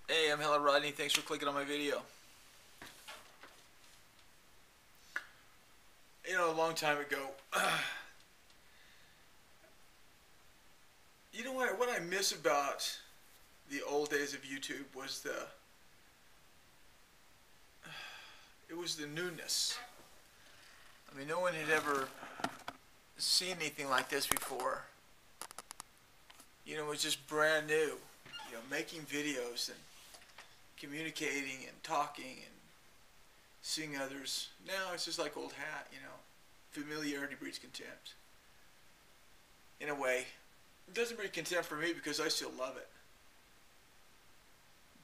Hey, I'm hellorodney. Thanks for clicking on my video. A long time ago, you know what I miss about the old days of YouTube was it was the newness. I mean, no one had ever seen anything like this before. It was just brand new. Making videos and communicating and talking and seeing others. Now it's just like old hat. Familiarity breeds contempt. In a way, it doesn't breed contempt for me because I still love it.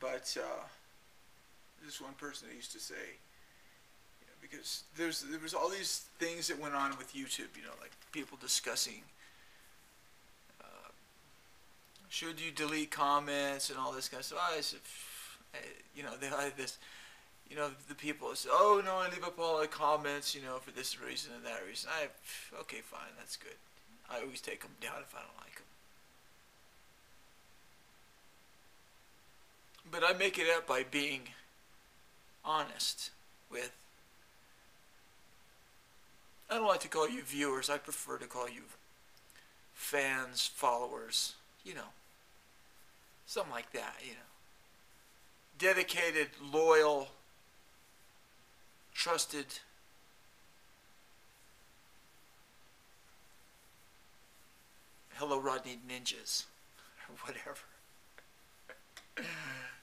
But this one person that used to say, because there was all these things that went on with YouTube. Like people discussing, should you delete comments and all this kind of stuff. I said, they had this. The people say, oh no, I leave up all the comments, for this reason and that reason. Okay, fine, that's good. I always take them down if I don't like them. But I make it up by being honest with, I don't like to call you viewers, I prefer to call you fans, followers, something like that, Dedicated, loyal, trusted hellorodney ninjas, or whatever.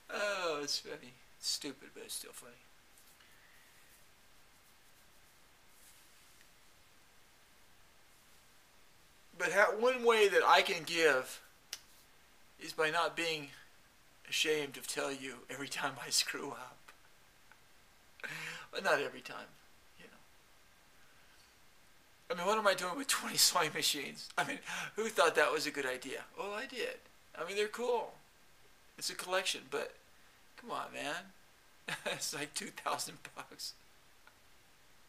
Oh, it's funny. It's stupid, but it's still funny. But one way that I can give is by not being ashamed to tell you every time I screw up. But not every time, I mean, what am I doing with 20 sewing machines? I mean, who thought that was a good idea? Well, I did. I mean, they're cool. It's a collection, but come on, man. It's like 2,000 bucks.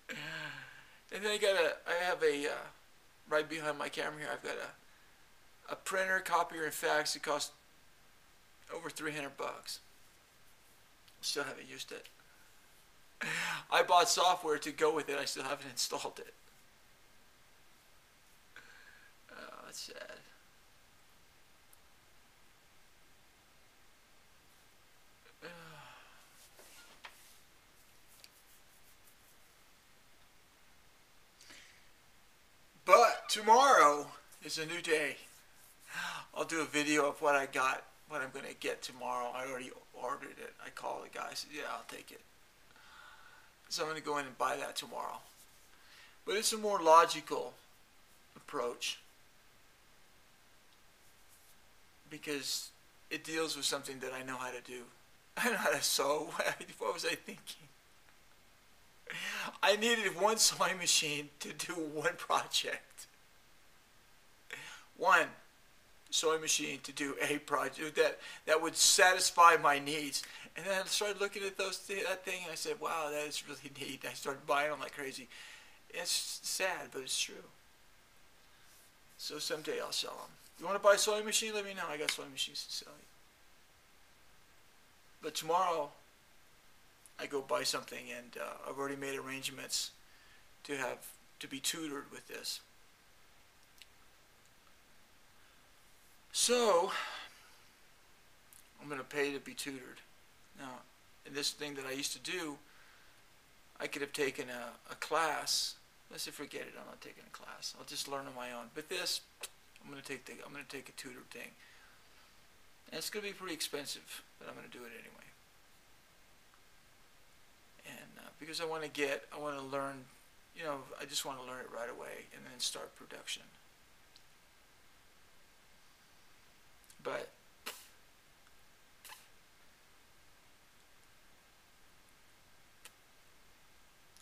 And then I have right behind my camera here, I've got a printer, copier, and fax. It costs over 300 bucks. Still haven't used it. I bought software to go with it. I still haven't installed it. Oh, that's sad. But tomorrow is a new day. I'll do a video of what I got, what I'm going to get tomorrow. I already ordered it. I called the guy. I said, yeah, I'll take it. So I'm going to go in and buy that tomorrow. But it's a more logical approach because it deals with something that I know how to do. I know how to sew. What was I thinking? I needed one sewing machine to do one project. One sewing machine to do a project that would satisfy my needs. And then I started looking at that thing and I said, wow, that is really neat. I started buying them like crazy. It's sad, but it's true. So someday I'll sell them. You want to buy a sewing machine? Let me know. I got sewing machines to sell you. But tomorrow I go buy something, and I've already made arrangements to be tutored with this. So I'm going to pay to be tutored. Now, in this thing that I used to do, I could have taken a class. Let's say forget it. I'm not taking a class. I'll just learn on my own. But this, I'm going to take a tutor thing. And it's going to be pretty expensive, but I'm going to do it anyway. And because I want to learn, I just want to learn it right away and then start production. But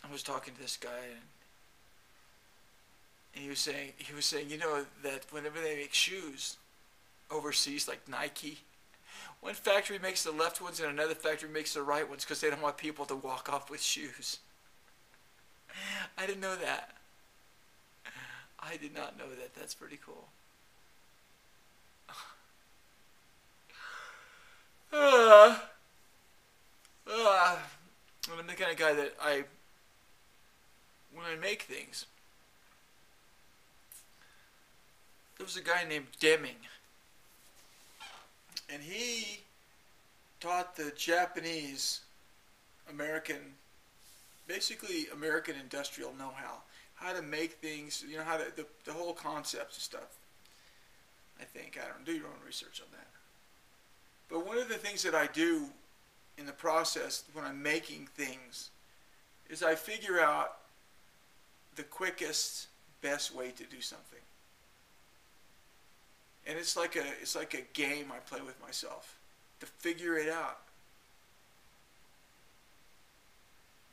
I was talking to this guy, and he was saying, that whenever they make shoes overseas, like Nike, one factory makes the left ones and another factory makes the right ones because they don't want people to walk off with shoes. I didn't know that. I did not know that. That's pretty cool. the kind of guy that when I make things, there was a guy named Deming, and he taught the Japanese American, basically American industrial know-how, how to make things, you know, how to, the whole concepts and stuff. I think, I don't do your own research on that. But one of the things that I do in the process when I'm making things is I figure out the quickest, best way to do something. And it's like a game I play with myself to figure it out.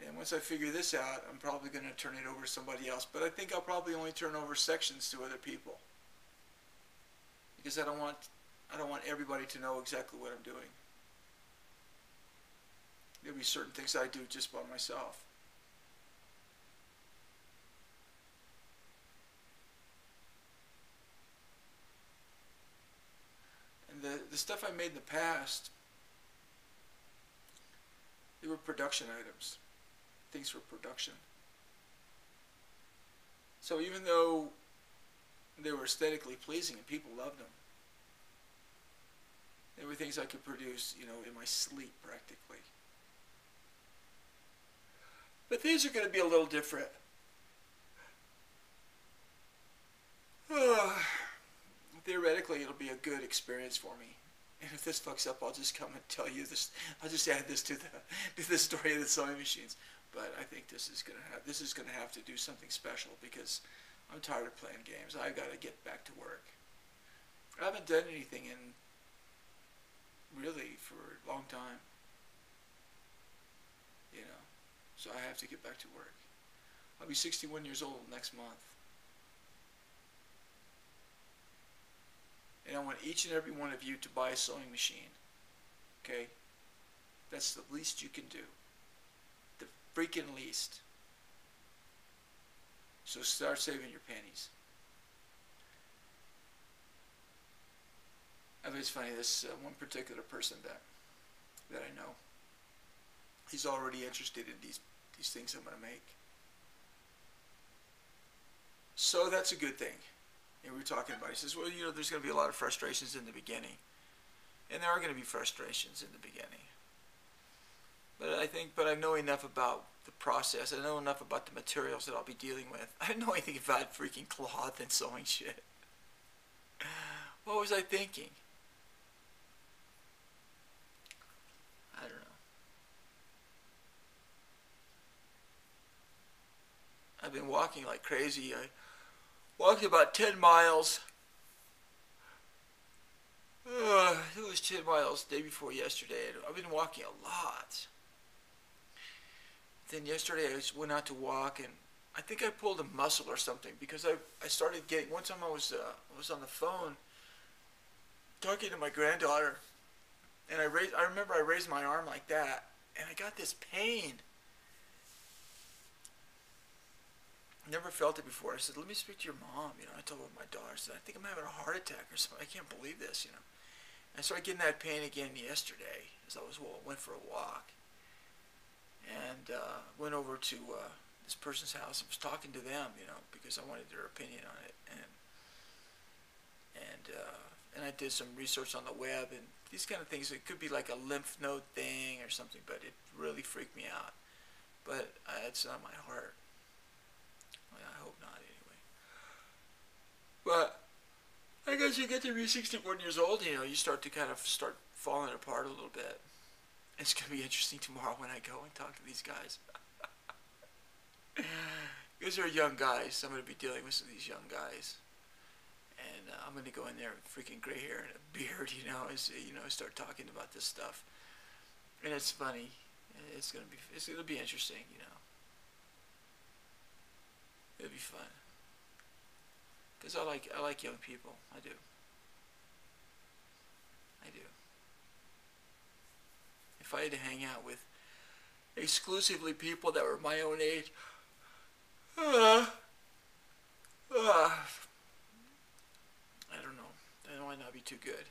And once I figure this out, I'm probably going to turn it over to somebody else. But I think I'll probably only turn over sections to other people, because I don't want everybody to know exactly what I'm doing. There'll be certain things I do just by myself. And the stuff I made in the past, they were production items. Things for production. So even though they were aesthetically pleasing and people loved them, they were things I could produce, you know, in my sleep practically. But these are going to be a little different. Theoretically, it'll be a good experience for me. And if this fucks up, I'll just come and tell you this. I'll just add this to the story of the sewing machines. But I think this is gonna have to do something special, because I'm tired of playing games. I've got to get back to work. I haven't done anything in really for a long time. You know, so I have to get back to work. I'll be 61 years old next month. And I want each and every one of you to buy a sewing machine. Okay? That's the least you can do. The freaking least. So start saving your pennies. I mean, it's funny, this one particular person that I know, he's already interested in these things I'm going to make. So that's a good thing. And we were talking about it. He says, well, you know, there's going to be a lot of frustrations in the beginning. And there are going to be frustrations in the beginning. But I know enough about the process. I know enough about the materials that I'll be dealing with. I didn't know anything about freaking cloth and sewing shit. What was I thinking? I don't know. I've been walking like crazy. I walked about 10 miles. It was 10 miles the day before yesterday. I've been walking a lot. Then yesterday I just went out to walk, and I think I pulled a muscle or something, because I started getting, one time I was on the phone talking to my granddaughter, and I remember I raised my arm like that, and I got this pain. Never felt it before. I said, let me speak to your mom. You know, I told my daughter, I said, I think I'm having a heart attack or something. I can't believe this, you know. And I started getting that pain again yesterday as I went for a walk. And went over to this person's house and was talking to them, you know, because I wanted their opinion on it. And I did some research on the web and these kind of things. It could be like a lymph node thing or something, but it really freaked me out. But it's not my heart. Well, I hope not, anyway. But I guess you get to be 61 years old, you know, you start falling apart a little bit. It's going to be interesting tomorrow when I go and talk to these guys. Because they're young guys. I'm going to be dealing with some of these young guys. And I'm going to go in there with freaking gray hair and a beard, you know, start talking about this stuff. And it's funny. It's going to be interesting, you know. It'll be fun. Because I like young people. I do. I do. If I had to hang out with exclusively people that were my own age, I don't know. That might not be too good.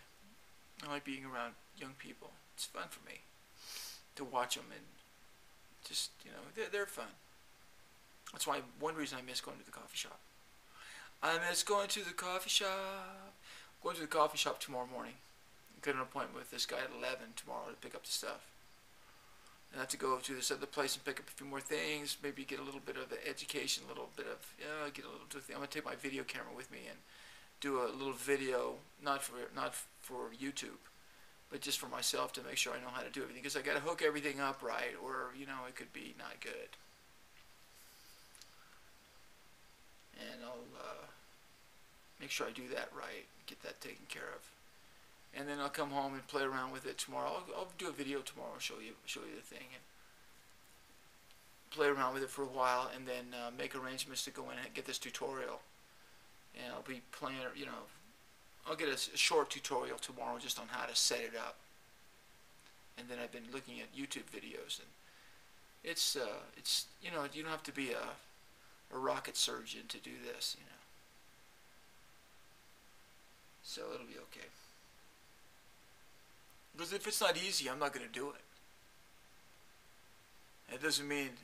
I like being around young people. It's fun for me to watch them and Just, they're fun. That's why one reason I miss going to the coffee shop. I miss going to the coffee shop. Going to the coffee shop tomorrow morning. Got an appointment with this guy at 11 tomorrow to pick up the stuff. And I have to go to this other place and pick up a few more things. Maybe get a little bit of education, a little bit of, get a little bit of thing. I'm going to take my video camera with me and do a little video, not for YouTube, but just for myself to make sure I know how to do everything. Because I got to hook everything up right, or, it could be not good. And I'll make sure I do that right, get that taken care of. And then I'll come home and play around with it tomorrow. I'll do a video tomorrow, show you the thing, and play around with it for a while, and then make arrangements to go in and get this tutorial. And I'll be playing, I'll get a short tutorial tomorrow just on how to set it up. And then I've been looking at YouTube videos, and it's you don't have to be a rocket surgeon to do this, So it'll be okay. Because if it's not easy, I'm not going to do it. It doesn't mean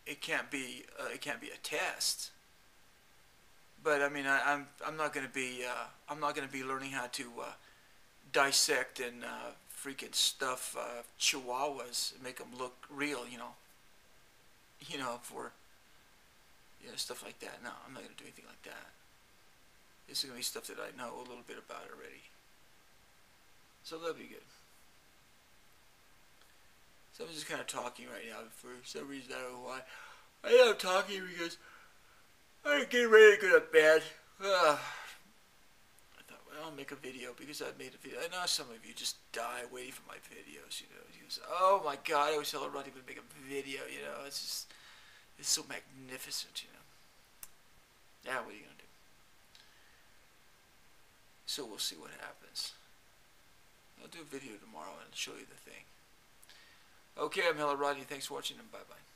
it can't be a test. But I mean, I'm not going to be learning how to dissect and freaking stuff chihuahuas and make them look real, for stuff like that. No, I'm not going to do anything like that. This is going to be stuff that I know a little bit about already. So that'll be good. So I'm just kind of talking right now for some reason. I don't know why. I am talking because I'm getting ready to go to bed. I thought, well, I'll make a video because I made a video. I know some of you just die waiting for my videos, You say, oh my God, I wish hellorodney would make a video, It's so magnificent, Yeah, what are you going to do? So we'll see what happens. I'll do a video tomorrow and show you the thing. Okay, I'm hellorodney. Thanks for watching, and bye-bye.